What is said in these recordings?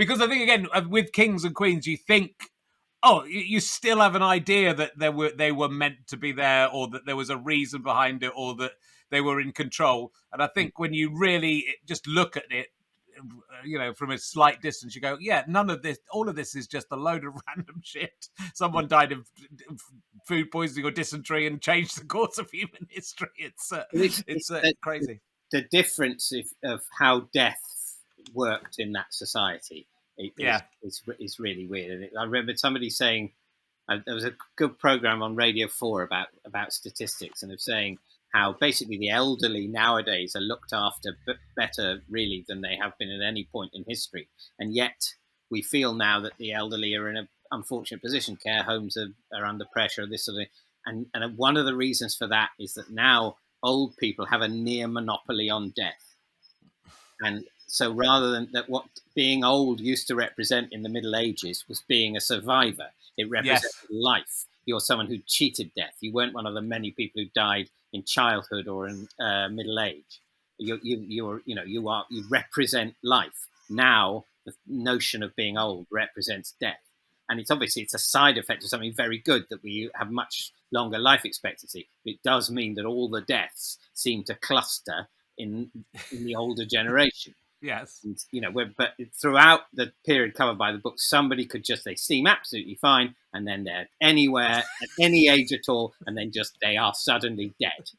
Because I think, again, with kings and queens, you think, oh, you still have an idea that they were meant to be there, or that there was a reason behind it, or that they were in control. And I think when you really just look at it, from a slight distance, you go, yeah, none of this, all of this is just a load of random shit. Someone died of food poisoning or dysentery and changed the course of human history. It's crazy. The difference of how death worked in that society is really weird. And I remember somebody saying, there was a good program on Radio 4 about statistics, and of saying how basically the elderly nowadays are looked after better really than they have been at any point in history. And yet we feel now that the elderly are in an unfortunate position. Care homes are under pressure, this sort of thing. And one of the reasons for that is that now old people have a near monopoly on death. And so rather than that, what being old used to represent in the Middle Ages was being a survivor. It represented life. You're someone who cheated death. You weren't one of the many people who died in childhood or in middle age. You represent life. Now the notion of being old represents death, and it's a side effect of something very good, that we have much longer life expectancy. It does mean that all the deaths seem to cluster in the older generation. Yes. And, but throughout the period covered by the book, somebody could they seem absolutely fine, and then they're anywhere at any age at all, and then they are suddenly dead,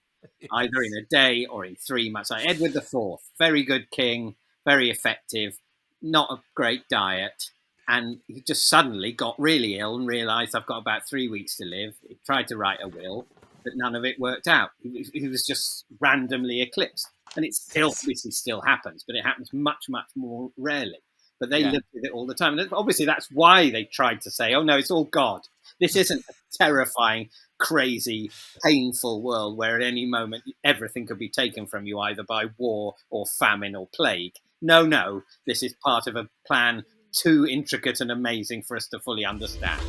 either in a day or in 3 months. Like Edward IV, very good king, very effective, not a great diet, and he just suddenly got really ill and realised, I've got about 3 weeks to live. He tried to write a will, but none of it worked out. He was just randomly eclipsed. And it obviously still happens, but it happens much, much more rarely. But they lived with it all the time. And obviously that's why they tried to say, oh, no, it's all God. This isn't a terrifying, crazy, painful world where at any moment everything could be taken from you, either by war or famine or plague. No, this is part of a plan too intricate and amazing for us to fully understand.